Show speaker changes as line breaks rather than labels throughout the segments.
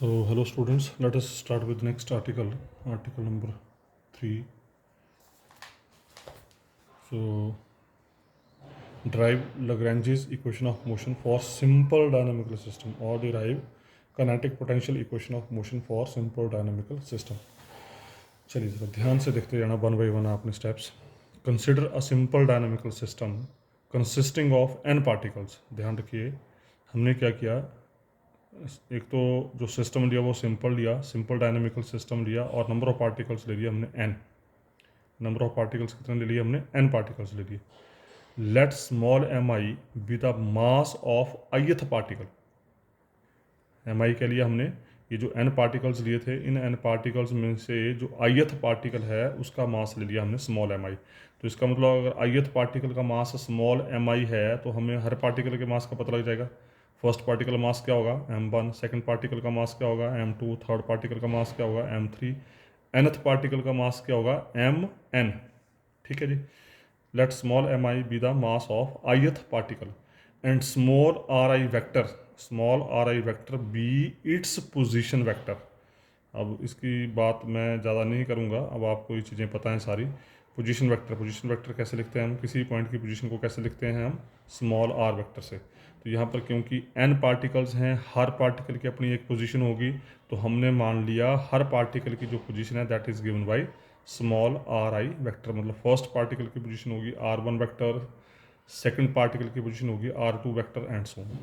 So, hello students, let us start with next article, article number 3. So, derive Lagrange's equation of motion for simple dynamical system or derive kinetic potential equation of motion for simple dynamical system. चलिए जरा ध्यान से देखते जाना one by one आपने steps. Consider a simple dynamical system consisting of n particles. ध्यान रखिए हमने क्या किया, एक तो जो सिस्टम लिया वो सिंपल डायनामिकल सिस्टम लिया और नंबर ऑफ पार्टिकल्स ले लिया हमने n. नंबर ऑफ पार्टिकल्स कितने ले लिए हमने, n पार्टिकल्स ले लिए. Late small mi be the mass of ith particle. mi के लिए हमने ये जो n पार्टिकल्स लिए थे, इन n पार्टिकल्स में से जो ith पार्टिकल है उसका मास ले लिया हमने स्मॉल mi. तो इसका मतलब अगर ith पार्टिकल का मास स्मॉल mi है तो हमें हर पार्टिकल के मास का पता लग जाएगा. फर्स्ट पार्टिकल मास क्या होगा m1, सेकंड पार्टिकल का मास क्या होगा m2, थर्ड पार्टिकल का मास क्या होगा m3, nth पार्टिकल का मास क्या होगा mn. ठीक है जी. Let small mi be the mass of ith particle and small ri vector be its position vector. अब इसकी बात मैं ज़्यादा नहीं करूँगा, अब आपको ये चीज़ें पता हैं सारी. पोजीशन वेक्टर कैसे लिखते हैं हम, किसी पॉइंट की पोजीशन को कैसे लिखते हैं हम, स्मॉल r वेक्टर से. तो यहाँ पर क्योंकि n पार्टिकल्स हैं, हर पार्टिकल की अपनी एक पोजीशन होगी, तो हमने मान लिया हर पार्टिकल की जो पोजीशन है that is given by small ri vector. मतलब फर्स्ट पार्टिकल की पोजीशन होगी r1 वेक्टर, सेकंड पार्टिकल की पोजीशन होगी r2 vector and so on.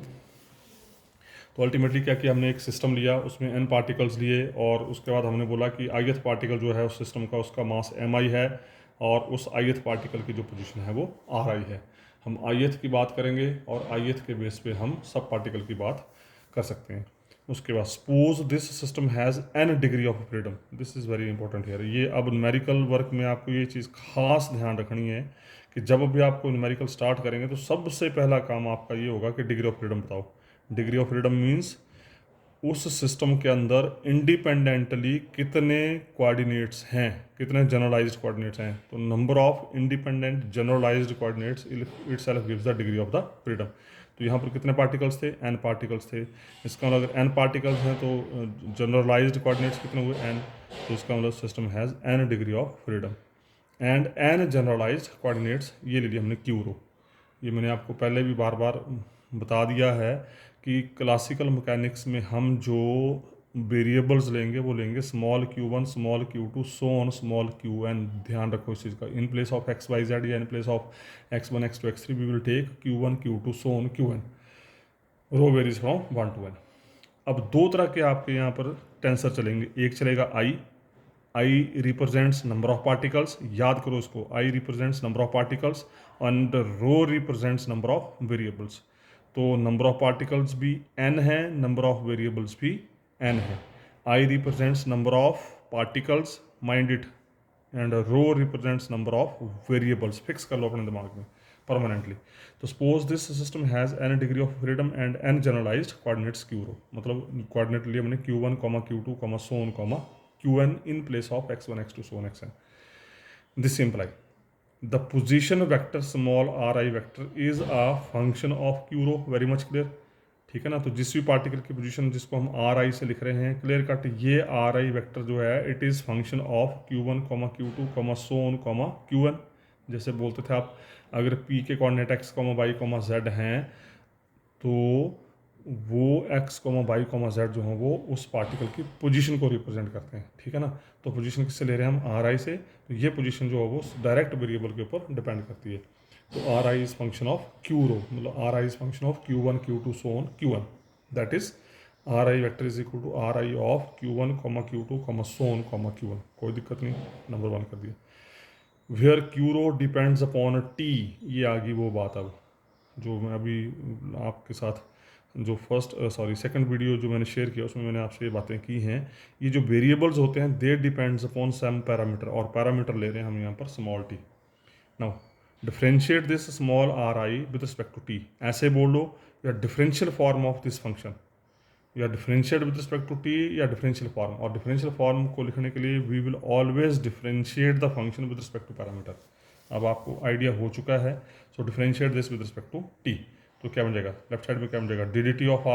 तो अल्टीमेटली क्या किया हमने, एक सिस्टम लिया, उसमें n पार्टिकल्स लिए और उसके बाद हमने बोला कि ith पार्टिकल जो है उस सिस्टम का उसका मास mi है और उस ith पार्टिकल की जो पोजीशन है वो ri है. हम ith की बात करेंगे और ith के बेस पे हम सब पार्टिकल की बात कर सकते हैं. उसके बाद suppose this system has n degree of freedom. This is very important here. ये अब न्यूमेरिकल वर्क में आपको ये चीज़ खास ध्यान रखनी है कि जब भी आपको न्यूमेरिकल स्टार्ट करेंगे तो सबसे पहला काम आपका ये होगा कि डिग्री ऑफ फ्रीडम बताओ. डिग्री ऑफ फ्रीडम मीन्स उस सिस्टम के अंदर इंडिपेंडेंटली कितने कोऑर्डिनेट्स हैं, कितने जनरलाइज्ड कोऑर्डिनेट्स हैं. तो number of independent generalised coordinates itself gives the degree of the freedom. तो यहाँ पर कितने पार्टिकल्स थे, n पार्टिकल्स थे. इसका मतलब अगर n पार्टिकल्स हैं तो जनरलाइज्ड कोऑर्डिनेट्स कितने हुए, n. तो इसका मतलब system has n degree of freedom and n generalised coordinates. ये ले लिया हमने q रो. ये मैंने आपको पहले भी बार बार बता दिया है कि क्लासिकल मैकेनिक्स में हम जो वेरिएबल्स लेंगे वो लेंगे small q1, small q2, so on small qn. ध्यान रखो इस चीज़ का. In place of X Y Z या in place of x1, x2, x3 we will take q1, q2, so on qn. Rho varies from 1 to n. अब दो तरह के आपके यहाँ पर टेंसर चलेंगे. एक चलेगा I represents number of particles. याद करो इसको, I represents number of particles and rho represents number of variables. तो नंबर ऑफ पार्टिकल्स भी n है, नंबर ऑफ वेरिएबल्स भी n है. I represents number of particles, mind it, and rho represents number of variables. Fix कर लो अपने दिमाग में परमानेंटली. तो suppose this system has n degree of freedom and n generalised coordinates q rho. मतलब coordinate लिए हमने q1, q2, so on, qn in place of x1, x2, so on xn. This imply the position vector small ri vector is a function of q rho. Very much clear. ठीक है ना. तो जिस भी particle की position जिसको हम ri से लिख रहे हैं, क्लियर कट, ये ri वेक्टर जो है it is function of q1, q2, so on, qn. जैसे बोलते थे आप, अगर p के कोऑर्डिनेट x, y, z हैं तो वो x, y, z जो हैं वो उस पार्टिकल की पोजीशन को रिप्रेजेंट करते हैं. ठीक है ना. तो पोजीशन किससे ले रहे हैं हम, ri से. तो ये पोजीशन जो है वो डायरेक्ट वेरिएबल के ऊपर डिपेंड करती है. तो ri is function of q rho. मतलब ri is function of q1, q2, so on qn. That is ri vector is equal to ri of q1, q2, so on, qn. कोई दिक्कत नहीं, number 1 कर दिया. Where q rho depends upon t. ये आ गई वो बात अब जो मैं अभी आपके साथ जो सेकंड वीडियो जो मैंने शेयर किया उसमें मैंने आपसे ये बातें की हैं. ये जो वेरिएबल्स होते हैं they depends upon some parameter, और पैरामीटर ले रहे हैं हम यहाँ पर small t. Now differentiate this small ri with respect to t. ऐसे बोलो या differential form of this function, या differentiate with respect to t या डिफरेंशियल फॉर्म. और डिफरेंशियल फॉर्म को लिखने के लिए we will always differentiate the function with respect to parameter. अब आपको आइडिया हो चुका है. So differentiate this with respect to t. तो क्या बन जाएगा, लेफ्ट साइड में क्या बन जाएगा, D D T of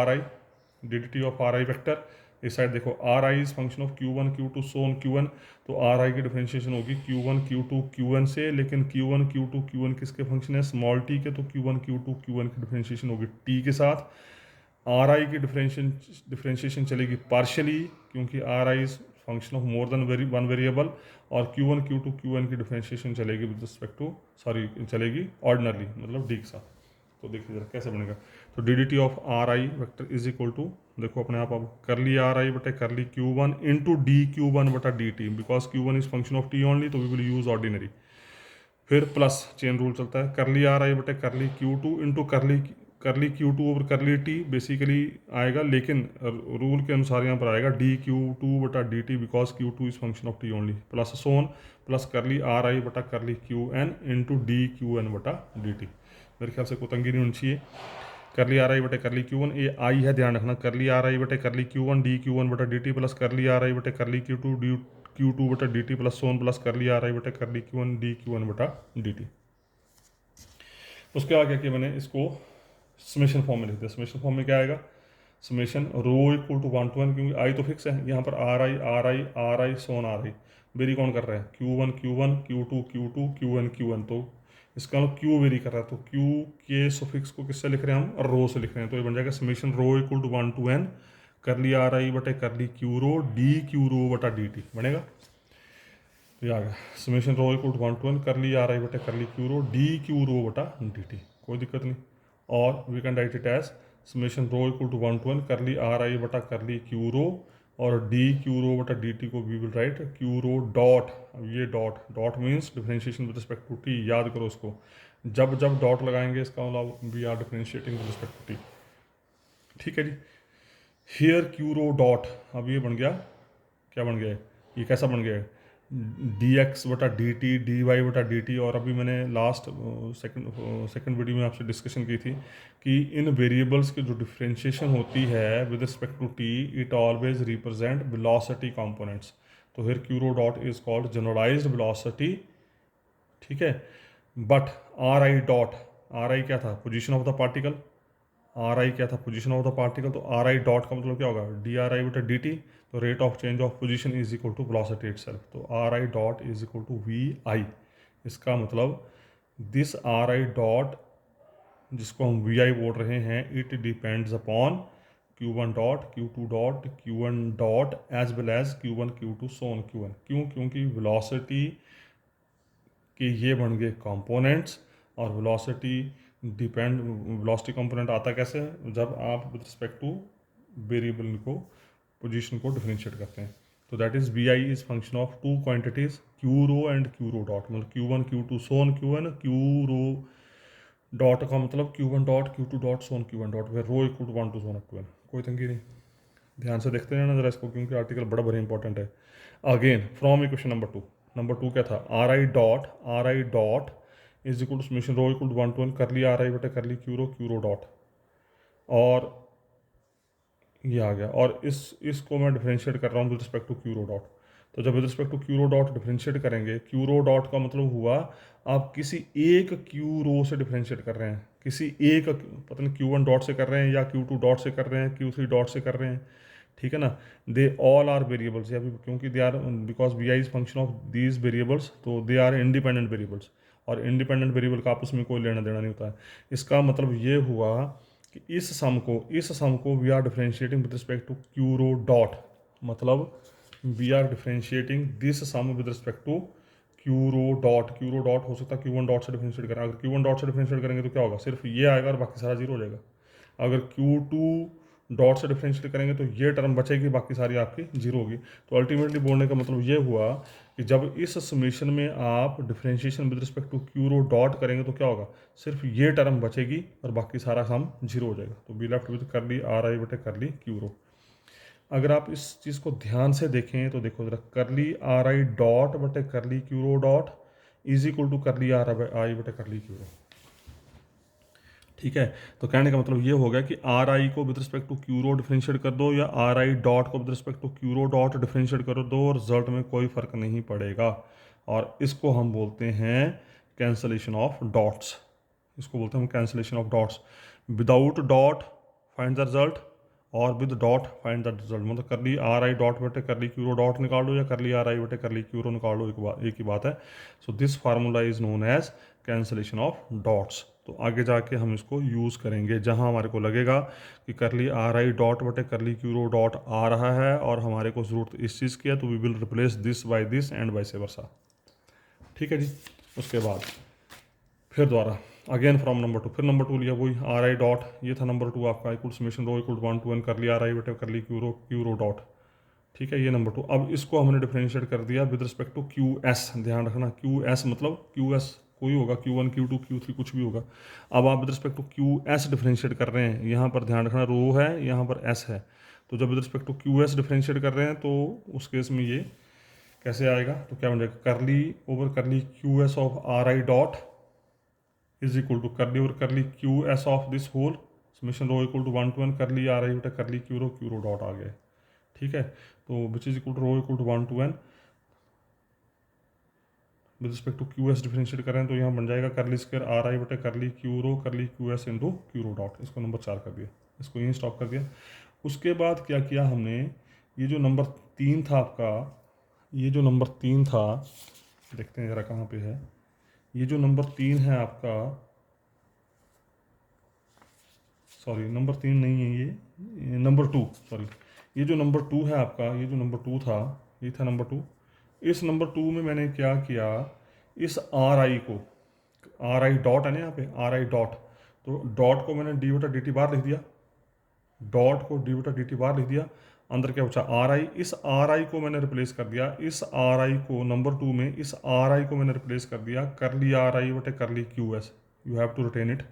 are I vector इस साइड देखो r I is function of q one Q two so on q n, तो आर आई की डिफरेंशिएशन होगी q one Q two Q n से, लेकिन q one Q two Q n किसके function है, small t के, तो q one Q two Q N की डिफरेंशिएशन होगी टी के साथ। आर आई की डिफरेंशिएशन चलेगी पार्शियली, क्योंकि R I is function of more than one variable, और Q one Q two Q N की डिफरेंशिएशन चलेगी विद रिस्पेक्ट टू चलेगी ऑर्डिनरली, मतलब डी के साथ। तो देखिए जरा कैसे बनेगा, तो D D T of are I vector is equal to, देखो अपने आप अब करली आर आई बटे curly Q one into D Q one बटा D T, because Q one is function of t only, तो वी विल यूज ऑर्डिनरी। फिर plus chain rule चलता है, करली आर आई बटे curly Q two into curly Q two over curly t basically आएगा, लेकिन rule के अनुसार यहाँ पर आएगा डी क्यू टू बटा D T, because q two is function of t only, plus so on plus curly are आई बटा curly q n into D q n बटा डी टी। मेरे ख्याल से कोई तंगी नहीं होनी चाहिए। करली आर आई बटे करली क्यू वन, ये आई है ध्यान रखना, करली आर आई बटे curly Q one D Q one बटा D T, plus curly are आई बटे curly Q two D Q two बटा D T, plus so on plus curly are आई बटे curly Q one D Q one बटा D T. उसके बाद क्या किया मैंने, इसको समेशन फॉर्म में लिख दिया। समेशन फॉर्म में क्या आएगा, summation rho equal to one to one, क्योंकि आई तो फिक्स है, यहाँ पर r i are i are i so on r i vary कौन कर रहा है, Q one q one Q two q two Q N q n, तो इसका मतलब क्यू वेरी कर रहा है, तो क्यू के सुफिक्स को किससे लिख रहे हैं हम, और रो से लिख रहे हैं, तो ये बन जाएगा summation rho equal to one to n curly are आई बटे curly Q rho d q rho बटा डी टी बनेगा। तो ये आ गया summation rho equal to one to n curly are आई बटे curly Q rho d q rho बटा D t, कोई दिक्कत नहीं। और we can write it as summation rho equal to one to n curly are आई बटा curly Q rho, और d q rho बटा D t को we will write q rho dot, अब ये dot dot means differentiation with respect to t, याद करो इसको, जब जब डॉट लगाएंगे इसका मतलब we are differentiating with respect to t, ठीक है जी। हियर क्यू रो डॉट, अब ये बन गया, क्या बन गया है, ये कैसा बन गया है, डी एक्स बटा डी टी डी वाई बटा डी टी। और अभी मैंने लास्ट सेकंड वीडियो में आपसे डिस्कशन की थी कि इन वेरिएबल्स की जो डिफरेंशिएशन होती है with respect to T, it always represent velocity components, तो here Q rho dot is called generalised velocity, ठीक है। But R I dot, R I क्या था, position of the particle, R I क्या था, पोजीशन ऑफ द पार्टिकल, तो are I dot का मतलब क्या होगा, डी आर आई बटा डी टी, तो rate of change of position is equal to velocity itself, तो are I dot is equal to V I. इसका मतलब दिस आर आई डॉट जिसको हम वी आई बोल रहे हैं, it depends upon q one dot Q two dot q n dot as well as q one Q two so on q n. क्यों, क्योंकि velocity के ये बन गए कंपोनेंट्स, और वेलोसिटी वेलोसिटी कंपोनेंट आता कैसे, जब आप विद रिस्पेक्ट टू वेरिएबल को पोजीशन को डिफरेंशिएट करते हैं। तो that is V I is function of two quantities Q rho and Q rho dot, मतलब Q one Q two so on Q N, Q rho dot का मतलब Q one dot Q two dot so on Q one dot, फिर rho equal to one two so on Q N, कोई तंगी नहीं। ध्यान से देखते हैं ना जरा इसको, क्योंकि आर्टिकल बड़ा बड़ा इंपॉर्टेंट है। Again from equation number two क्या था, r I dot is equal to summation rho equal to one to one curly are आई बटे करली क्यू रो डॉट, और ये आ गया, और इसको मैं डिफरेंशिएट कर रहा हूँ with respect to Q rho dot. तो जब with respect to Q rho dot differentiate करेंगे, क्यू रो डॉट का मतलब हुआ आप किसी एक क्यू रो से डिफरेंशिएट कर रहे हैं, किसी एक, पता नहीं क्यू वन डॉट से कर रहे हैं या क्यू टू डॉट से कर रहे हैं, क्यू थ्री डॉट से कर रहे हैं, ठीक है ना। दे ऑल आर वेरिएबल्स, या क्योंकि they are because we I is function of these variables, तो दे आर इंडिपेंडेंट वेरिएबल्स, और इंडिपेंडेंट वेरिएबल का आपस में कोई लेना देना नहीं होता है। इसका मतलब ये हुआ कि इस सम को we are differentiating with respect to Q rho dot, मतलब we are differentiating this sum with respect to Q rho dot हो सकता है क्यू वन डॉट से डिफरेंशिएट करें, अगर क्यू वन डॉट से डिफरेंशिएट करेंगे तो क्या होगा, सिर्फ ये आएगा और बाकी सारा जीरो हो जाएगा। अगर क्यू टू डॉट से डिफरेंशिएट करेंगे तो ये टर्म बचेगी, बाकी सारी आपकी जीरो होगी। तो अल्टीमेटली बोलने का मतलब ये हुआ कि जब इस समेशन में आप differentiation with respect to Q rho dot करेंगे तो क्या होगा, सिर्फ ये टर्म बचेगी और बाकी सारा सम जीरो हो जाएगा। तो be left with curly are आई बटे करली क्यू रो। अगर आप इस चीज़ को ध्यान से देखें तो देखो जरा, करली आर आई डॉट बटे curly Q rho dot is equal to curly are आई बटे करली क्यू रो, ठीक है। तो कहने का मतलब ये हो गया कि आर आई को with respect to Q rho differentiate कर दो, या आर आई डॉट को with respect to Q rho dot differentiate कर दो, और रिजल्ट में कोई फर्क नहीं पड़ेगा। और इसको हम बोलते हैं कैंसलेशन ऑफ डॉट्स, इसको बोलते हैं हम cancellation of dots. Without dot find the result, और with dot find the result, मतलब करली आर आई डॉट बटे करली क्यूरो डॉट निकाल लो या करली आर आई बटे करली क्यूरो निकाल लो, एक ही बात है। So this formula is known as cancellation of dots. तो आगे जाके हम इसको यूज़ करेंगे जहां हमारे को लगेगा कि करली आर आई डॉट बटे करली क्यूरो डॉट आ रहा है और हमारे को ज़रूरत इस चीज़ की है, तो we will replace this by this and vice versa. ठीक है जी। उसके बाद फिर दोबारा अगेन फ्रॉम नंबर टू, फिर नंबर टू लिया वही आर आई डॉट, ये था नंबर टू आपका, equal summation rho equal 1 to n कर लिया आर आई बटे कर ली क्यूरो डॉट। ठीक है, ये नंबर टू। अब इसको हमने डिफरेंशिएट कर दिया with respect to q s. ध्यान रखना क्यू एस मतलब क्यू एस कोई होगा, Q1 Q2 Q3 कुछ भी होगा। अब आप with respect to q s differentiate कर रहे हैं, यहाँ पर ध्यान रखना रो है, यहाँ पर एस है। तो जब with respect to q s differentiate कर रहे हैं तो उस केस में ये कैसे आएगा, तो क्या बन जाएगा, curly over curly Q s of are I dot is equal to curly over curly Q s of this whole summation rho equal to 1 to n curly are आई बटा करली क्यूरो डॉट आ गया। ठीक है, तो which is equal to rho equal to 1 to n with respect to q s differentiate करें तो यहाँ बन जाएगा करली स्क्वायर आर आई बटे curly Q S into Q rho dot. इसको नंबर 4 कर दिया, इसको यहीं स्टॉप कर दिया। उसके बाद क्या किया हमने, ये जो नंबर 3 था आपका, ये जो नंबर 3 था, देखते हैं ज़रा कहाँ पे है, ये जो नंबर 3 है आपका, सॉरी नंबर 3 नहीं है, ये नंबर 2, सॉरी ये जो नंबर 2 है आपका, ये जो नंबर 2 था, ये था नंबर 2। इस नंबर 2 में मैंने क्या किया, इस आर आई को, आर आई डॉट है ना यहाँ पे आर आई डॉट, तो डॉट को मैंने डी बटा डी टी बार लिख दिया, डॉट को डी बटा डी टी बार लिख दिया। अंदर क्या बचा आर आई, इस आर आई को मैंने रिप्लेस कर दिया, इस आर आई को नंबर 2 में इस आर आई को मैंने रिप्लेस कर दिया करली आर आई बटे curly Q s. You have to written it.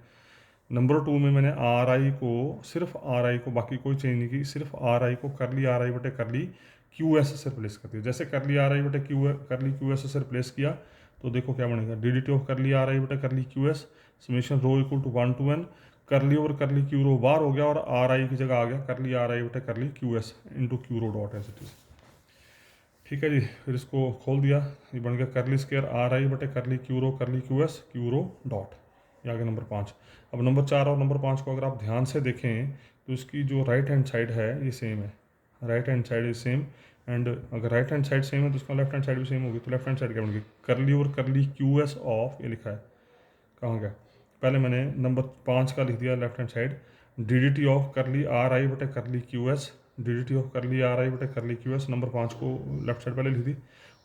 Number 2 में मैंने आर आई को, सिर्फ आर आई को, बाकी कोई चेंज नहीं की, सिर्फ आर आई को करली आर आई बटे करली क्यू एस से रिप्लेस कर दिया। जैसे करली आर आई बटे करली क्यू एस से रिप्लेस किया तो देखो क्या बनेगा, D D T of curly are आई बटे curly Q S summation rho equal to 1 to n curly over curly Q rho बार हो गया और आर आई की जगह आ गया करली आर आई बटे curly Q S into Q rho dot as it is. ठीक है जी, फिर इसको खोल दिया, ये बन गया करली स्क्वायर आर आई बटे करली क्यू एस क्यूरो डॉट। ये आ गया नंबर 5। अब नंबर 4 और नंबर 5 को अगर आप ध्यान से देखें तो इसकी जो राइट हैंड साइड है ये सेम है, right hand side is same, and अगर राइट हैंड साइड सेम है तो इसका लेफ्ट हैंड साइड भी सेम होगी। तो लेफ्ट हैंड साइड क्या बनेगी, करली over curly Q s of, ये लिखा है कहाँ गया, पहले मैंने नंबर 5 का लिख दिया left hand side, D D T of curly are आई बटे curly Q S, D D T of curly are आई बटे करली क्यू एस, नंबर 5 को लेफ्ट साइड पहले लिख दी।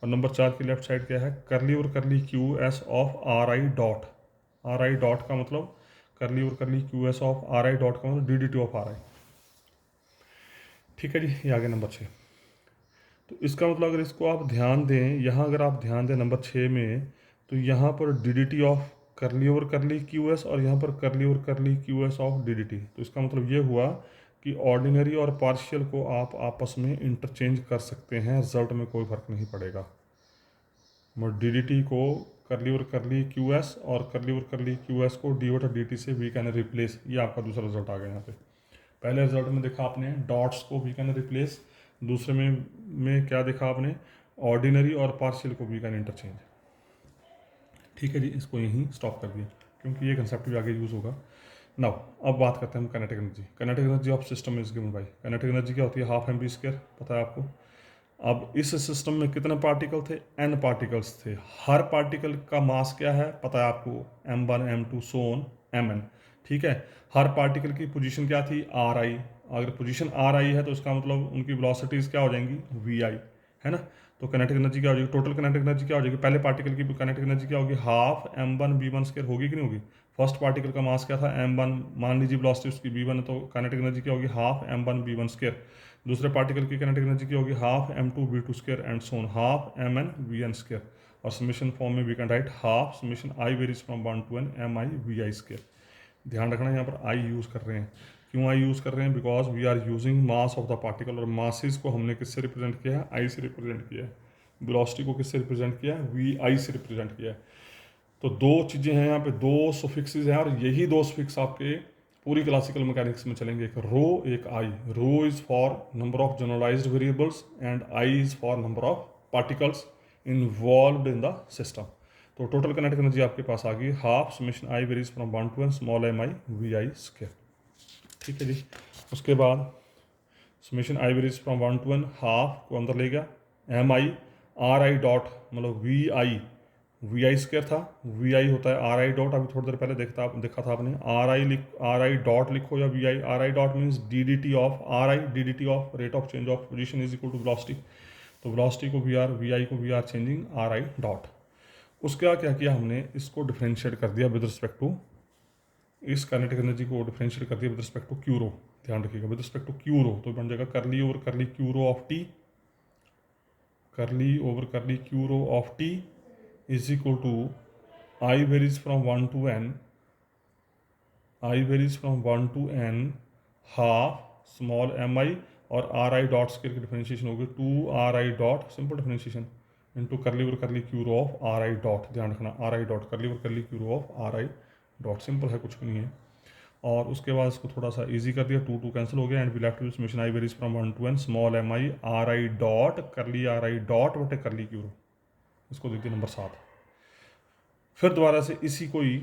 और नंबर 4 की लेफ्ट साइड क्या है, करली over curly Q s of are I dot, R I dot का मतलब करली over curly Q s of are I dot का मतलब D D T of are आई। ठीक है जी, ये आ गया नंबर 6। तो इसका मतलब अगर इसको आप ध्यान दें, यहाँ अगर आप ध्यान दें नंबर 6 में, तो यहाँ पर डी डी टी ऑफ करली ओवर करली क्यू एस और यहाँ पर करली over curly Q s of D D T. तो इसका मतलब ये हुआ कि ऑर्डिनरी और पार्शियल को आप आपस में इंटरचेंज कर सकते हैं, रिजल्ट में कोई फर्क नहीं पड़ेगा। डी डी टी को करली ओवर करली क्यू एस और करली ओवर करली क्यू एस को डी बटा डी टी से वी कैन रिप्लेस, ये आपका दूसरा रिजल्ट आ गया यहाँ पे। पहले रिजल्ट में देखा आपने डॉट्स को वी कैन रिप्लेस, दूसरे में क्या देखा आपने, ऑर्डिनरी और पार्शियल को वी कैन इंटरचेंज। ठीक है जी, इसको यहीं स्टॉप कर दिया क्योंकि ये कंसेप्ट भी आगे यूज़ होगा। नाउ अब बात करते हैं हम kinetic energy. Kinetic energy of system is given bye, kinetic energy क्या होती है, हाफ एम बी स्क्वायर, पता है आपको। अब इस सिस्टम में कितने पार्टिकल थे, n पार्टिकल्स थे। हर पार्टिकल का मास क्या है पता है आपको, m1 m2 so on mn। ठीक है, हर पार्टिकल की पोजीशन क्या थी, ri। अगर पोजीशन ri है तो इसका मतलब उनकी वेलोसिटीज क्या हो जाएंगी, vi, है ना। तो काइनेटिक एनर्जी क्या हो जाएगी, टोटल काइनेटिक एनर्जी क्या हो जाएगी, पहले पार्टिकल की काइनेटिक एनर्जी क्या होगी, हाफ m1 v1 स्क्वायर होगी कि नहीं होगी। फर्स्ट पार्टिकल का मास क्या था m1, मान लीजिए वेलोसिटी उसकी v1 है तो काइनेटिक एनर्जी क्या होगी, हाफ m1 v1 स्क्वायर। दूसरे पार्टिकल की काइनेटिक एनर्जी की होगी half m2 v2 square and so on half mn vn square. और समेशन फॉर्म में we can write half summation I varies from 1 to n mi vi square. ध्यान रखना यहाँ पर आई यूज़ कर रहे हैं, क्यों आई यूज़ कर रहे हैं, because we are using mass of the particle, और मासेस को हमने किससे रिप्रेजेंट किया है, आई से रिप्रेजेंट किया है। वेलोसिटी को किससे रिप्रेजेंट किया है, वी आई से रिप्रेजेंट किया है। तो दो चीज़ें हैं यहाँ पे, दो सुफिक्सेस हैं, और यही दो सुफिक्स आपके पूरी क्लासिकल मैकेनिक्स में चलेंगे, एक रो एक I. Rho is for number of generalised variables and I is for number of particles involved in the system. तो टोटल काइनेटिक एनर्जी आपके पास आ गई half summation I varies from 1 to n small m i vi square. ठीक है जी। उसके बाद summation I varies from 1 to n, half को अंदर ले गया, M I R I dot मतलब वी आई स्क्वायर था, वी आई होता है आर आई डॉट, अभी थोड़ी देर पहले देखा था आपने, आर आई डॉट लिखो या v i, are I dot means d D T of are i, d D T of rate of change of position is equal to velocity, तो velocity को वी आर, वी आई को we are changing r I dot. उसका क्या किया हमने, इसको differentiate कर दिया विद रिस्पेक्ट टू, इस काइनेटिक एनर्जी को डिफ्रेंशिएट कर दिया with respect to Q rho, ध्यान रखिएगा with respect to Q rho, तो बन जाएगा curly over curly Q rho of t, curly over curly Q rho of t is equal to I varies from 1 to n, I varies from 1 to n half small mi और r आई dot square की differentiation होगी 2 r I dot, simple differentiation into curly over curly Q rho of are I dot, ध्यान रखना r I dot curly over curly Q rho of are I dot, simple है कुछ भी नहीं है। और उसके बाद इसको थोड़ा सा इजी कर दिया, 2 2 कैंसिल हो गया and we left with summation I varies from 1 to n small M I R I dot curly are I dot बटे करली क्यू रो, इसको देखिए नंबर 7। फिर दोबारा से इसी को ही,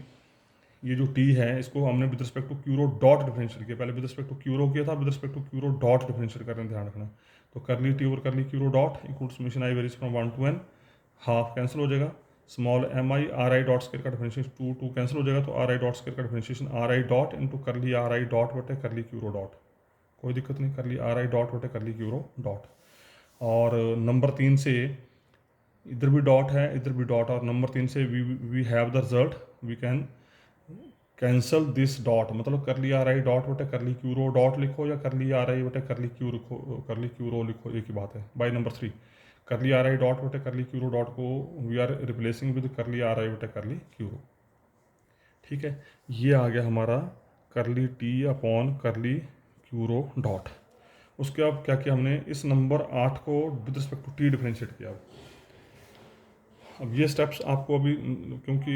ये जो टी है इसको हमने with respect to Q rho dot differential किया, पहले विद रिस्पेक्ट टू क्यूरो किया था, with respect to Q rho dot differential कर रहे हैं, ध्यान रखना। तो करली T over curly क्यूरो dot equal summation I varies from 1 to n, half cancel हो जाएगा, small M I R I dot square का डिफरेंशिएशन 2 2 कैंसिल हो जाएगा, तो आर आई डॉट स्केयर का differentiation R I dot into curly are I dot बटे curly क्यूरो dot, कोई दिक्कत नहीं, करली आर आई डॉट बटे करली क्यूरो डॉट। और नंबर 3 से इधर भी डॉट है इधर भी डॉट, और नंबर 3 से we have the result, we can cancel this dot, मतलब करली आर आई डॉट बटे करली क्यू रो डॉट लिखो या करली आर आई बटे करली क्यू लिखो, करली क्यू रो लिखो, एक ही बात है। बाय नंबर 3 करली आर आई डॉट बटे करली क्यू रो डॉट को we are replacing with curly are आई बटे करली क्यू रो, ठीक है। ये आ गया हमारा curly t upon curly Q rho dot. उसके बाद क्या किया हमने, इस नंबर 8 को with respect to t differentiate किया। अब ये स्टेप्स आपको अभी, क्योंकि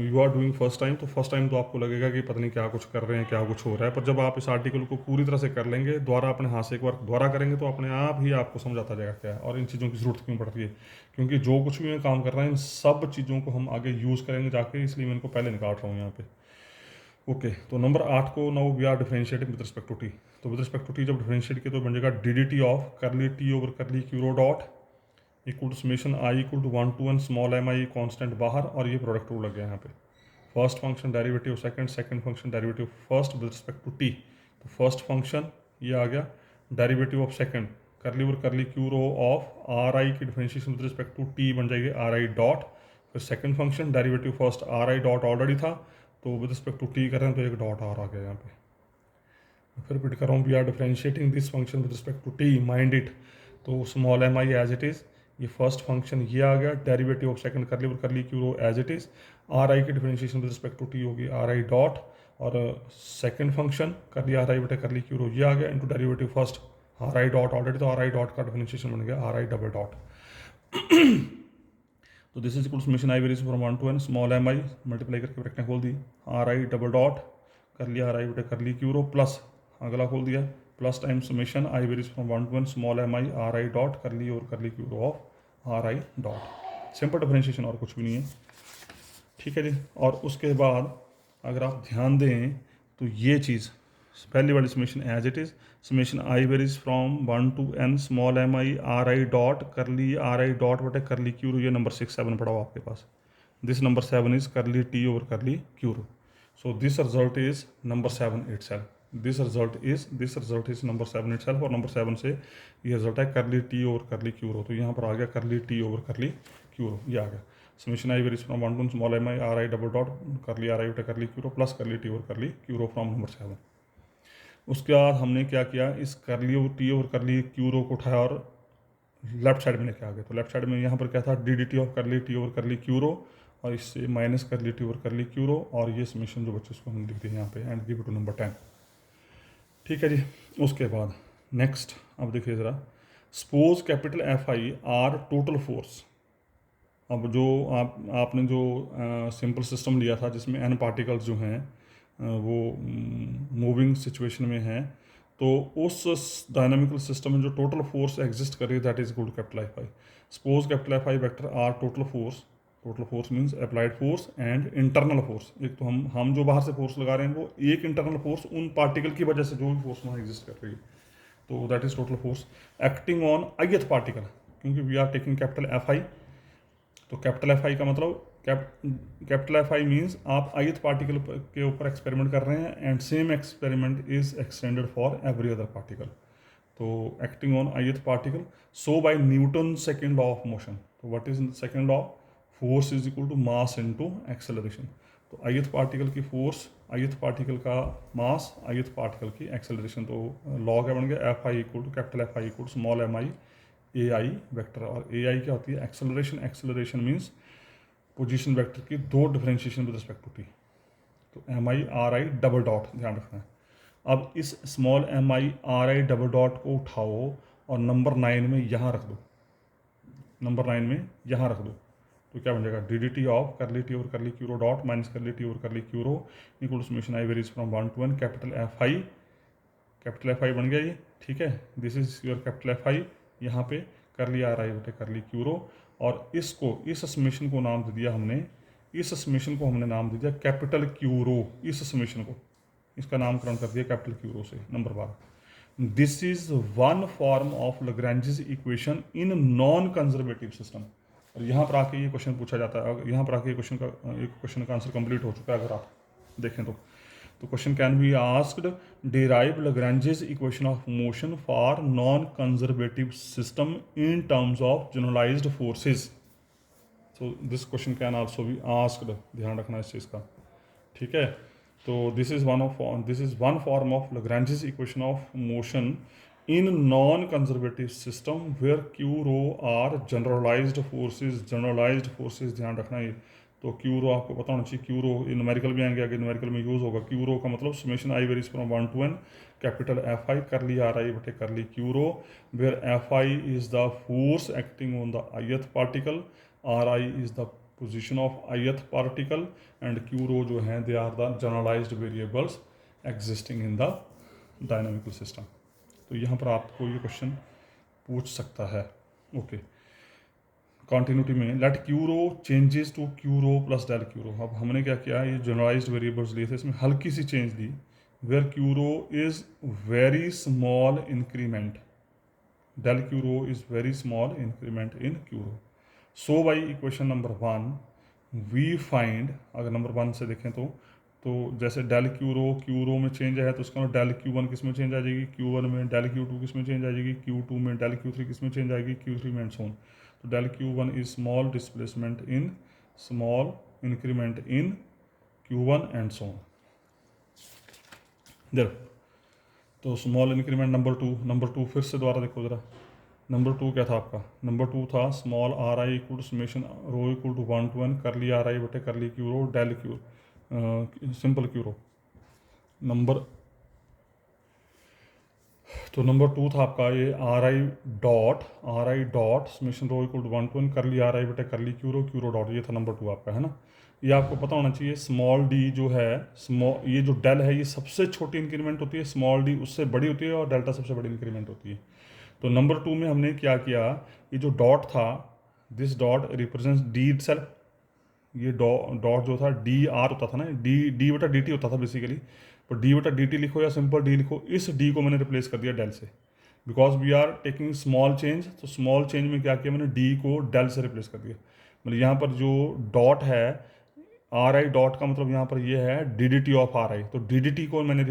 you are doing first time, तो फर्स्ट टाइम तो आपको लगेगा कि पता नहीं क्या कुछ कर रहे हैं, क्या कुछ हो रहा है, पर जब आप इस आर्टिकल को पूरी तरह से कर लेंगे, दोबारा अपने हाथ से एक बार दोबारा करेंगे तो अपने आप ही आपको समझ आता जाएगा क्या है और इन चीज़ों की ज़रूरत क्यों पड़ती है, क्योंकि जो कुछ भी मैं काम कर रहा हूँ इन सब चीज़ों को हम आगे यूज़ करेंगे जाके, इसलिए मैं इनको पहले निकाल रहा हूँ यहाँ पे। ओके, तो नंबर 8 को now we are differentiating with respect to T, तो विद रिस्पेक्ट टू टी जब डिफरेंशिएट किया तो बन जाएगा D D T of curly T over curly Q rho dot equal to summation i equal to 1 to n small M i constant बाहर, और ये product rule लग गया यहाँ पे, first function derivative second, second function derivative first with respect to T, तो first function ये आ गया, derivative of second curly over curly Q rho of are आई की differentiation with respect to T बन जाएगी आर आई डॉट, फिर second function derivative first R आई dot already था, तो विद रिस्पेक्ट टू टी कर रहे हैं तो एक डॉट आर आ गया यहाँ पे। फिर रिपीट कर रहा हूँ, we are differentiating this function with respect to T, mind it, तो small M I as it is, ये फर्स्ट फंक्शन ये आ गया, derivative of second curly over curly Q rho as it is, R आई की differentiation with respect to T होगी R आई dot, और second function curly are आई बटे curly Q rho ये आ गया इंटू डेरिवेटिव फर्स्ट आर आई डॉट, ऑलरेडी तो are I dot का differentiation बन गया आर आई डबल डॉट। तो this is equal summation I varies from 1 to n small M i multiply करके ब्रैकेट खोल दी, r I double dot curly are आई बटे curly Q rho plus अगला खोल दिया plus time summation I varies from 1 to n small M I R I dot curly over curly Q rho of are I dot, simple differentiation और कुछ भी नहीं है, ठीक है जी। और उसके बाद अगर आप ध्यान दें तो ये चीज़ पहली वाली summation as it is, summation I varies from 1 to n small M I R I dot curly are I dot बटे करली क्यू रो, ये नंबर 6 7 पड़ा हुआ आपके पास, this number 7 is curly T over curly Q rho, so this result is number 7 itself, this result is number 7 itself, और number 7 से ये result है curly T over curly Q rho, तो यहाँ पर आ गया curly T over curly Q rho, ये आ गया summation I varies from 1 to n small M I R I double dot curly are आई बटे curly Q rho plus curly T over curly Q rho from number 7। उसके बाद हमने क्या किया, इस curly T over curly Q rho को उठाया और लेफ्ट साइड में लेके आ गए, तो लेफ्ट साइड में यहाँ पर क्या था D D T of curly T over curly Q rho, और इससे minus curly T over curly Q rho, और ये समेशन जो बच्चे उसको हम लिख दें यहाँ पे एंड गिव टू नंबर 10, ठीक है जी। उसके बाद नेक्स्ट अब देखिए ज़रा, suppose capital F I R total force, अब जो आपने जो सिंपल सिस्टम लिया था जिसमें एन पार्टिकल्स जो हैं वो मूविंग सिचुएशन में हैं, तो उस डायनामिकल सिस्टम में जो टोटल फोर्स एग्जिस्ट कर रही है that is equal to capital F i. Suppose capital F i vector are total force means applied force and internal force, एक तो हम जो बाहर से फोर्स लगा रहे हैं वो एक इंटरनल फोर्स उन पार्टिकल की वजह से जो भी फोर्स वहाँ एग्जिस्ट कर रही है, तो that is total force acting on ith particle, क्योंकि we are taking capital F I. तो कैपिटल एफ आई का मतलब कैपिटल एफ आई मीन्स आप ith पार्टिकल के ऊपर एक्सपेरिमेंट कर रहे हैं and same experiment is extended for every other particle. तो acting on ith particle, so by Newton second law of motion. तो what is second law? Force is equal to mass into acceleration. तो ith particle की force, ith particle का mass, ith particle की acceleration. तो law क्या बन गया? F I equal to capital F I equal to small M I A I vector. और A I क्या होती है? Acceleration. Acceleration means position vector की दो differentiation with respect to T. तो M I R I double dot ध्यान रखना है। अब इस small M I R I double dot को उठाओ और नंबर 9 में यहाँ रख दो, नंबर 9 में यहाँ रख दो। तो क्या बन जाएगा? D D T of curly T over curly क्यूरो dot minus curly T over curly Q rho equal to summation I varies from 1 to n capital F I बन गया ये, ठीक है। This is your capital F I, यहाँ पे करली are आई बटे curly क्यूरो। और इसको, इस समेशन को नाम दे दिया हमने, इस समेशन को हमने नाम दे दिया कैपिटल क्यूरो। इस समेशन को, इसका नामकरण कर दिया कैपिटल क्यूरो से। Number 12, this is one form of Lagrange's equation in non conservative system. और यहाँ पर आके ये क्वेश्चन पूछा जाता है, यहाँ पर आके क्वेश्चन का आंसर कंप्लीट हो चुका है अगर आप देखें तो question can be asked, derive Lagrange's equation of motion for non conservative system in terms of generalized forces. So this question can also be asked, ध्यान रखना इस चीज़ का, ठीक है। तो this is one form of Lagrange's equation of motion in non conservative system where Q rho are generalized forces, ध्यान रखना ये। तो क्यू रो आपको पता होना चाहिए, क्यू रो न्यूमेरिकल भी आएंगे आगे, न्यूमेरिकल में यूज होगा। क्यू रो का मतलब summation I varies from 1 to n capital F I curly are आई बटे curly Q rho, where F I is the force acting on the ith particle, R I is the position of ith particle and Q rho जो हैं they are the generalised variables existing in the dynamical system. तो यहाँ पर आपको ये question पूछ सकता है। ओके, कॉन्टिन्यूटी में let Q row changes to Q rho plus del Q rho. अब हमने क्या किया, ये जनरलाइज्ड वेरिएबल्स लिए थे, इसमें हल्की सी चेंज दी, where Q rho is very small increment, del Q rho is very small increment in Q rho. So by equation number 1 we find, अगर नंबर 1 से देखें तो जैसे डेल क्यू रो में चेंज है तो उसका मतलब डेल क्यू 1 किस में चेंज आ जाएगी, क्यू 1 में, डेल क्यू 2 किस में चेंज आ जाएगी, क्यू 2 में, डेल क्यू 3 किस में चेंज आएगी, क्यू 3 में एंड सो ऑन। तो del q 1 is small displacement in small increment in q 1 and so on. देखो, तो स्मॉल इंक्रीमेंट नंबर टू फिर से दोबारा देखो जरा। नंबर 2 क्या था आपका? नंबर 2 था small r i equal to summation rho equal to 1 to n curly are आई बटे curly Q rho del q simple q rho. Number 2 था आपका ये r I dot summation rho equal to 1 to n curly are आई बटे curly Q rho dot, ये था number 2 आपका, है ना। ये आपको पता होना चाहिए, स्मॉल डी जो है, ये जो डेल है ये सबसे छोटी इंक्रीमेंट होती है, स्मॉल डी उससे बड़ी होती है और डेल्टा सबसे बड़ी इंक्रीमेंट होती है। तो नंबर 2 में हमने क्या किया, ये जो डॉट था, this dot represents D itself. ये डॉट जो था डी आर होता था ना, डी बटा डी टी होता था बेसिकली, पर डी बटा डी टी लिखो या सिंपल डी लिखो, इस डी को मैंने रिप्लेस कर दिया डेल से, because we are taking small change. तो स्मॉल चेंज में क्या किया मैंने, डी को डेल से रिप्लेस कर दिया। मतलब यहाँ पर जो डॉट है आर आई डॉट का मतलब यहाँ पर ये है D D T of are आई, तो डी डी टी को मैंने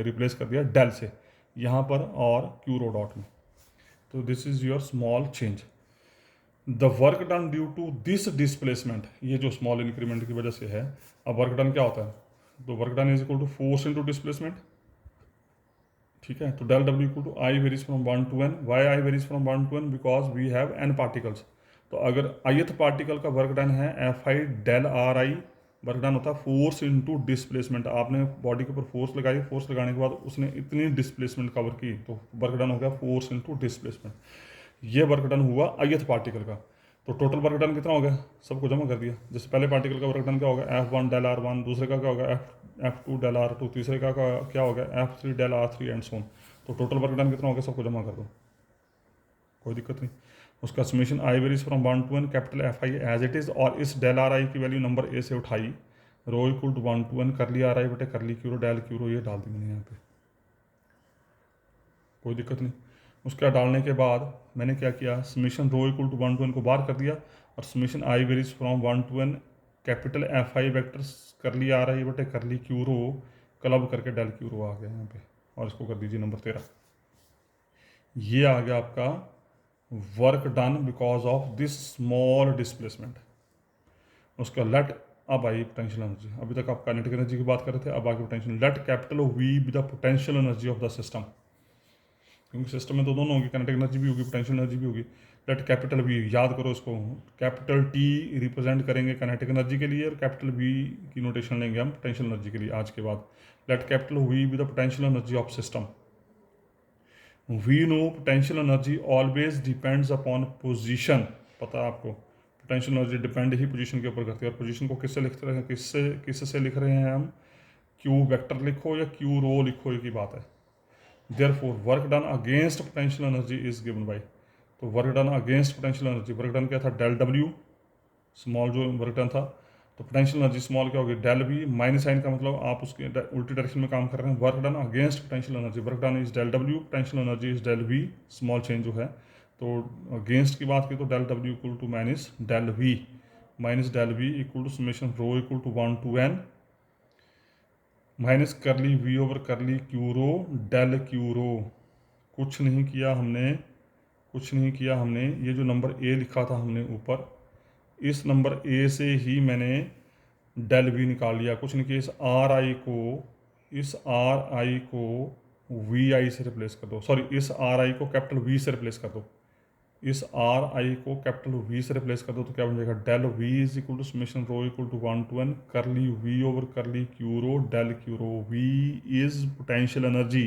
रिप्लेस कर दिया डेल से यहाँ पर और क्यू रो डॉट में। तो this is your small change. The work done due to this displacement, ये जो स्मॉल इंक्रीमेंट की वजह से है। अब वर्क डन क्या होता है, तो work done is equal to force into displacement, ठीक है। तो del W equal to i varies from 1 to n। Why i varies from 1 to n because we have n particles. तो अगर ith पार्टिकल का वर्क डन है f i del r i, work done होता है force into displacement. आपने body के ऊपर force लगाई, फोर्स लगाने के बाद उसने इतनी डिस्प्लेसमेंट कवर की, तो वर्क डन हो गया फोर्स इनटू डिस्प्लेसमेंट। ये वर्क डन हुआ ith पार्टिकल का। तो टोटल वर्क डन कितना हो गया, सबको जमा कर दिया। जैसे पहले पार्टिकल का वर्क डन क्या होगा, F1 डेल R1, दूसरे का क्या होगा F2 डेल R2, तीसरे का क्या होगा F3 del R3 and so on. तो टोटल वर्क डन कितना हो गया, सबको जमा कर दो, कोई दिक्कत नहीं। उसका summation I varies from 1 to n capital F i as it is, और इस डेल आर आई की वैल्यू नंबर ए से उठाई, रो equal to 1 to n curly are आई बटे करली क्यूरो डेल क्यूरो, ये डाल दी मैंने यहाँ पे। कोई दिक्कत नहीं। उसका डालने के बाद मैंने क्या किया, summation rho equal to 1 to n को बाहर कर दिया, और summation I varies from 1 to n capital F i vectors कर लिया आ रहा है बटे curly Q rho, club करके डेल क्यू रो आ गया यहाँ पे, और इसको कर दीजिए नंबर 13। ये आ गया आपका work done because of this small displacement. उसका लेट, अब आई पोटेंशियल एनर्जी। अभी तक आप काइनेटिक एनर्जी की बात कर रहे थे, अब आगे potential. Late capital v be the potential energy of the system, क्योंकि सिस्टम में तो दोनों होगी, काइनेटिक एनर्जी भी होगी, पोटेंशियल एनर्जी भी होगी। लेट कैपिटल वी, याद करो इसको, कैपिटल टी रिप्रेजेंट करेंगे काइनेटिक एनर्जी के लिए, और कैपिटल वी की नोटेशन लेंगे हम पोटेंशियल एनर्जी के लिए आज के बाद। Let capital v be the potential energy of system. We know potential energy always depends upon position, पता है आपको, पोटेंशियल एनर्जी डिपेंड ही पोजीशन के ऊपर करती है। और पोजीशन को किससे लिखते रहे हैं, किससे लिख रहे हैं हम, क्यू वेक्टर लिखो या क्यू रो लिखो, एक ही बात है। Therefore work done against potential energy is given by, तो work done against potential energy, work done क्या था, डेल डब्ल्यू स्मॉल जो वर्क डन था, तो पोटेंशियल एनर्जी स्मॉल क्या होगी, डेल वी, माइनस साइन का मतलब आप उसके उल्टी डायरेक्शन में काम कर रहे हैं। Work done against potential energy, work done is del W, potential energy is del V, small change जो है। तो अगेंस्ट की बात की तो del W equal to minus del V, minus del V equal to summation rho equal to 1 to n minus curly we over curly Q rho del Q rho. कुछ नहीं किया हमने, कुछ नहीं किया हमने, ये जो नंबर ए लिखा था हमने ऊपर, इस नंबर ए से ही मैंने डेल वी निकाल लिया, कुछ नहीं किया। इस आर आई को, इस आर आई को वी आई से रिप्लेस कर दो, सॉरी इस आर आई को कैपिटल वी से रिप्लेस कर दो, इस आर आई को कैपिटल वी से रिप्लेस कर दो, तो क्या बन जाएगा, del v is equal to summation rho equal to 1 to n curly we over curly Q rho del Q rho. V is potential energy,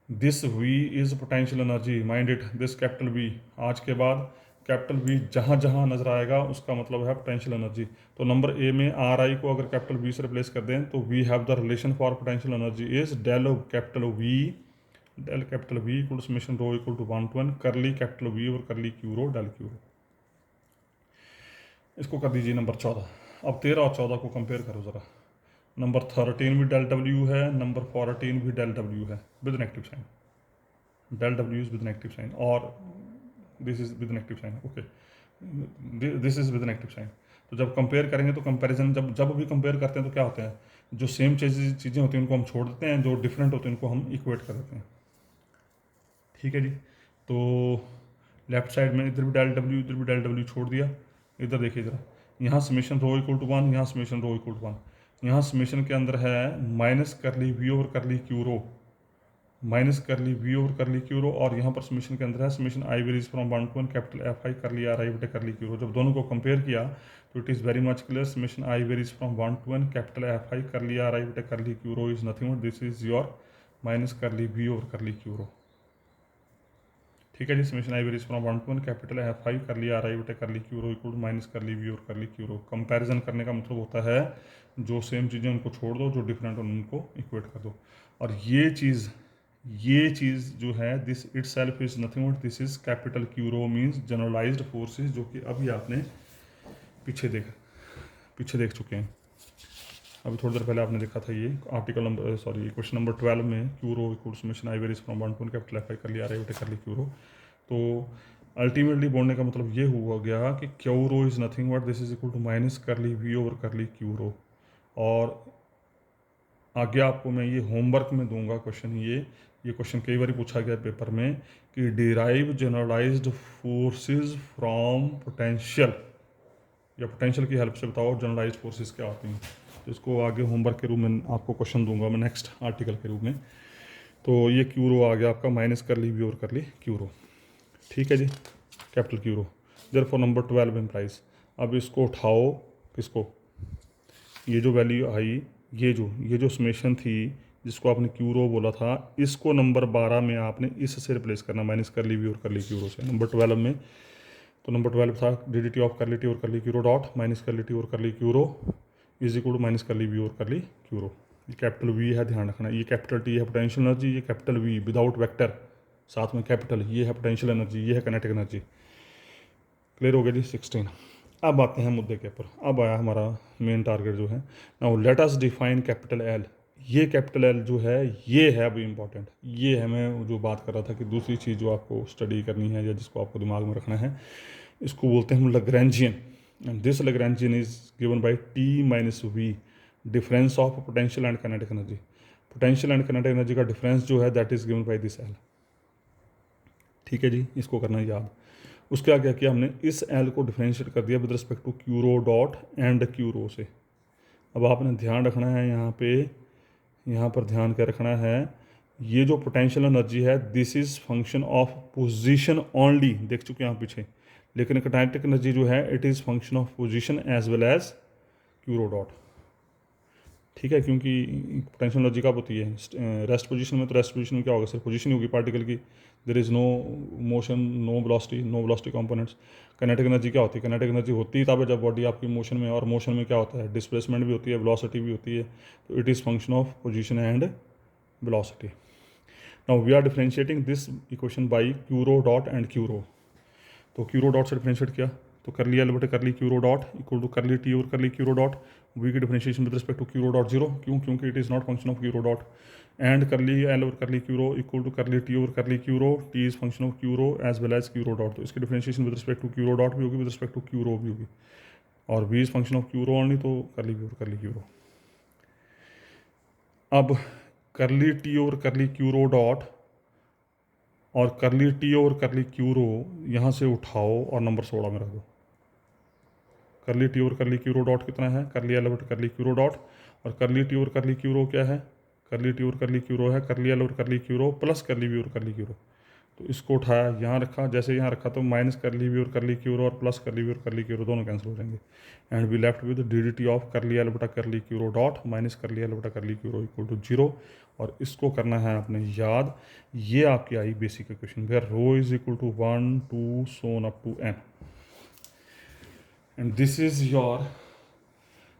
this v is potential energy, mind it, this capital v. आज के बाद capital V जहाँ जहाँ नजर आएगा उसका मतलब है पोटेंशियल एनर्जी। तो नंबर ए में आर आई को अगर कैपिटल वी से रिप्लेस कर दें तो we have the relation for potential energy is del capital v, del capital v equal to summation rho equal to 1 to n curly capital v और curly Q rho del Q rho. इसको कर दीजिए number 14। अब 13 और 14 को compare करो ज़रा। Number 13 भी डेल डब्ल्यू है, नंबर 14 भी डेल डब्ल्यू है with negative sign, del W is with negative sign, और this is with negative sign, okay, this is with negative sign. तो जब कंपेयर करेंगे तो कंपैरिजन, जब जब भी कंपेयर करते हैं तो क्या होता है, जो सेम चीज़ें होती हैं उनको हम छोड़ देते हैं, जो डिफरेंट होते हैं उनको हम इक्वेट कर देते हैं। ठीक है जी। तो लेफ्ट साइड में इधर भी डेल डब्ल्यू, इधर भी डेल डब्ल्यू छोड़ दिया। इधर देखिए ज़रा, यहाँ समेशन रो इक्वल टू 1, यहाँ समेशन रो इक्वल टू 1, यहाँ समेशन के अंदर है minus curly we over curly Q rho, minus curly we over curly Q rho, और यहाँ पर समेशन के अंदर है summation I varies from 1 to n capital F I curly are आई बटे करली क्यू रो। जब दोनों को कंपेयर किया तो it is very much clear, summation I varies from 1 to n capital F I curly are आई बटे curly Q rho is nothing but this is your minus curly we over curly Q rho. ठीक है जी, summation I varies from 1 to n capital F I curly are आई बटे curly Q rho equal minus curly V और curly Q rho. Comparison करने का मतलब होता है जो सेम चीज़ें उनको छोड़ दो, जो डिफरेंट उनको इक्वेट कर दो। और ये चीज़ जो है, this itself is nothing but this is capital Q rho means generalized forces, जो कि अभी आपने पीछे देख चुके हैं। अभी थोड़ी देर पहले आपने देखा था ये article number, sorry question number 12 में q rho equal summation I varies from 1 to n capital F i कर लिया आर आई बटे कर ली क्यू रो। तो अल्टीमेटली बोलने का मतलब ये हुआ गया कि q rho is nothing but this is equal to minus curly we over कर ली क्यू रो। और आगे आपको मैं ये होमवर्क में दूंगा क्वेश्चन, ये क्वेश्चन कई बार पूछा गया पेपर में कि derive generalized forces from potential, या पोटेंशियल की हेल्प से बताओ जनरलाइज्ड फोर्सेस क्या होती हैं। तो इसको आगे होमवर्क के रूप में आपको क्वेश्चन दूंगा मैं नेक्स्ट आर्टिकल के रूप में। तो ये क्यू रो आ गया आपका माइनस कर ली वी और कर ली क्यू रो। ठीक है जी, capital Q rho. Therefore number 12 implies. अब इसको उठाओ, किसको, ये जो वैल्यू आई, ये जो समेशन थी जिसको आपने क्यू रो बोला था, इसको नंबर 12 में आपने इससे रिप्लेस करना, माइनस कर ली वी और कर ली क्यू रो से। नंबर 12 में, तो नंबर 12 था D of curly T over curly Q rho dot minus curly T over curly Q rho is equal to minus curly we और curly Q rho. ये capital V है, ध्यान रखना, ये capital T है potential energy, ये capital V without vector साथ में कैपिटल, ये है पोटेंशियल एनर्जी, ये है काइनेटिक एनर्जी। क्लियर हो गया जी 16। अब आते हैं मुद्दे के ऊपर। अब आया हमारा मेन टारगेट जो है, now let us define capital L. ये कैपिटल एल जो है ये है अभी इम्पॉर्टेंट, ये है मैं जो बात कर रहा था कि दूसरी चीज़ जो आपको स्टडी करनी है या जिसको आपको दिमाग में रखना है, इसको बोलते हैं हम Lagrangian. And this Lagrangian is given by T minus V, difference of potential and kinetic energy. Potential and kinetic energy का डिफरेंस जो है that is given by this L. ठीक है जी, इसको करना है याद। उसके आगे क्या किया हमने, इस एल को डिफरेंशिएट कर दिया with respect to Q rho dot and Q rho से। अब आपने ध्यान रखना है यहाँ पर ध्यान क्या रखना है, ये जो पोटेंशियल एनर्जी है this is function of position only, देख चुके हैं आप पीछे, लेकिन काइनेटिक एनर्जी जो है it is function of position as well as Q rho dot. ठीक है, क्योंकि पोटेंशियल एनर्जी कब होती है रेस्ट पोजीशन में, तो रेस्ट पोजीशन में क्या होगा, सिर्फ पोजीशन ही होगी पार्टिकल की, there is no motion, no velocity components. Kinetic energy क्या होती है, काइनेटिक एनर्जी होती है तब है जब बॉडी आपकी मोशन में, और मोशन में क्या होता है, डिस्प्लेसमेंट भी होती है, वेलोसिटी भी होती है, तो it is function of position and velocity. Now we are differentiating this equation by Q rho dot and Q rho. तो क्यू रो डॉट से डिफरेंशिएट किया तो कर लिया बटे curly Q rho dot equal to curly T over curly Q rho dot, V की differentiation with respect to Q rho dot zero, क्यों, क्योंकि it is not function of Q rho dot. And curly L over curly Q rho equal to curly T over curly Q rho, T is function of Q rho as well as Q rho dot, तो इसकी differentiation with respect to Q rho dot भी होगी, with respect to Q rho भी होगी, और V is function of Q rho only, तो curly we और curly Q rho. अब कर ली T over curly Q rho dot और curly T over curly Q rho यहाँ से उठाओ और नंबर 16 में रख दो। कर ली T over curly Q rho dot कितना है, कर ली L over curly Q rho dot, और curly T over curly Q rho क्या है, कर ली T over curly Q rho है कर ली L over curly Q rho plus कर ली वी और कर ली क्यू रो। तो इसको उठाया यहाँ रखा, जैसे यहाँ रखा तो माइनस कर ली वी और कर ली क्यू रो और प्लस कर ली वी और कर ली क्यू रो दोनों कैंसिल हो जाएंगे, and we left with D D T of curly L बटा curly Q rho dot minus curly L बटा curly Q rho equal to zero. और इसको करना है आपने याद, ये आपकी आई basic equation where rho is equal to 1 2 so on up to N, and this is your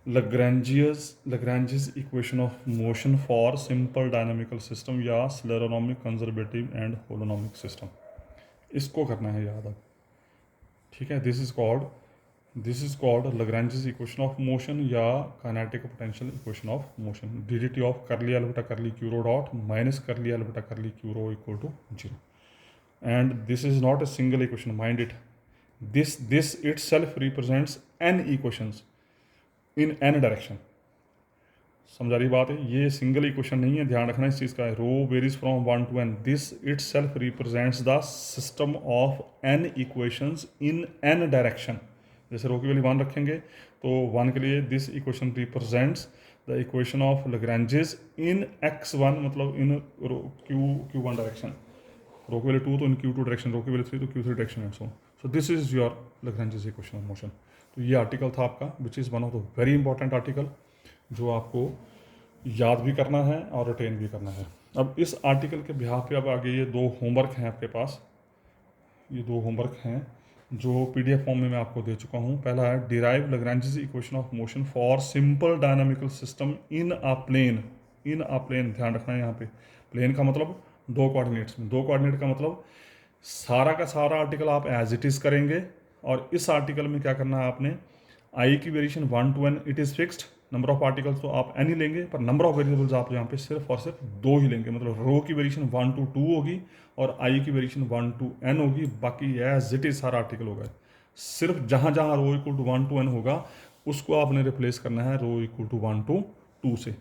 Lagrange's equation of motion for simple dynamical system या scleronomic conservative and holonomic system. इसको करना है याद अब, ठीक है। This is called Lagrange's equation of motion या kinetic potential equation of motion, D D T of curly L बटा curly Q rho dot minus curly L बटा curly Q rho equal to zero. And this is not a single equation, mind it, this itself represents N equations in N direction. समझा रही बात है, ये single equation नहीं है, ध्यान रखना इस चीज़ का है। Rho varies from 1 to n, this itself represents the system of N equations in N direction. जैसे रो की वैल्यू 1 रखेंगे तो 1 के लिए this equation represents the equation of Lagrange's in x1, मतलब इन q1 डायरेक्शन, रो की वैल्यू 2 तो इन q2 direction, रो की वैल्यू 3 तो q3 direction and so this is your Lagrange's equation of motion. तो ये आर्टिकल था आपका which is one of the very important article जो आपको याद भी करना है और रिटेन भी करना है। अब इस आर्टिकल के बिहाफ पे अब आगे ये 2 होमवर्क हैं आपके पास, ये 2 होमवर्क हैं जो पीडीएफ फॉर्म में मैं आपको दे चुका हूँ। पहला है derive Lagrange's equation of motion for simple dynamical system in a plane, ध्यान रखना है यहाँ पे, प्लेन का मतलब 2 कोऑर्डिनेट्स में, 2 कोऑर्डिनेट का मतलब सारा का सारा आर्टिकल आप एज इट इज़ करेंगे, और इस आर्टिकल में क्या करना है आपने, आई की variation 1 to n it is fixed, number of particles तो आप n ही लेंगे, पर नंबर ऑफ वेरिएबल्स आप यहाँ पे सिर्फ और सिर्फ 2 ही लेंगे, मतलब रो की वेरिएशन 1 to 2 होगी और आई की वेरिएशन 1 to n होगी, बाकी एज इट इज़ सारा आर्टिकल होगा। सिर्फ जहाँ जहाँ रो इक्वल टू 1 to n होगा उसको आपने रिप्लेस करना है रो इक्वल टू 1 to 2 से।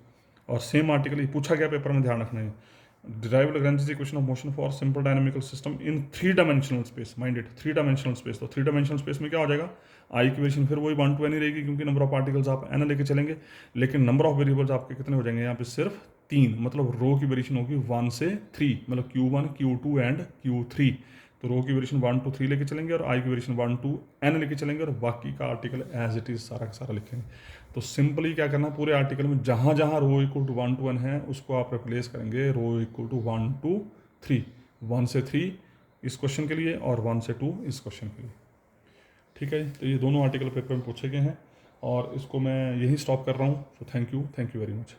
और सेम आर्टिकल ये पूछा गया पेपर में, ध्यान रखना है, derive Lagrange's equation of motion for simple dynamical system in 3 dimensional space, mind it, 3 dimensional space. तो 3 डायमेंशनल स्पेस में क्या हो जाएगा, आई की वेरिएशन फिर वही 1 to n ही रहेगी, क्योंकि नंबर ऑफ पार्टिकल्स आप n लेके चलेंगे, लेकिन नंबर ऑफ वेरिएबल्स आपके कितने हो जाएंगे यहाँ पे, सिर्फ 3, मतलब रो की वेरिएशन होगी 1 से 3, मतलब q1 q2 एंड q3। तो रो की वेरिएशन 1 to 3 लेके चलेंगे और आई की वेरिएशन 1 to n लेके चलेंगे, और बाकी का आर्टिकल एज इट इज सारा का सारा लिखेंगे। तो सिंपली क्या करना है, पूरे आर्टिकल में जहाँ जहाँ रो इक्वल टू 1 to n है उसको आप रिप्लेस करेंगे रो इक्वल टू 1 to 3, 1 से 3 इस क्वेश्चन के लिए और 1 से 2 इस क्वेश्चन के लिए, ठीक है। तो ये दोनों आर्टिकल पेपर में पूछे गए हैं और इसको मैं यहीं स्टॉप कर रहा हूँ। So thank you very much.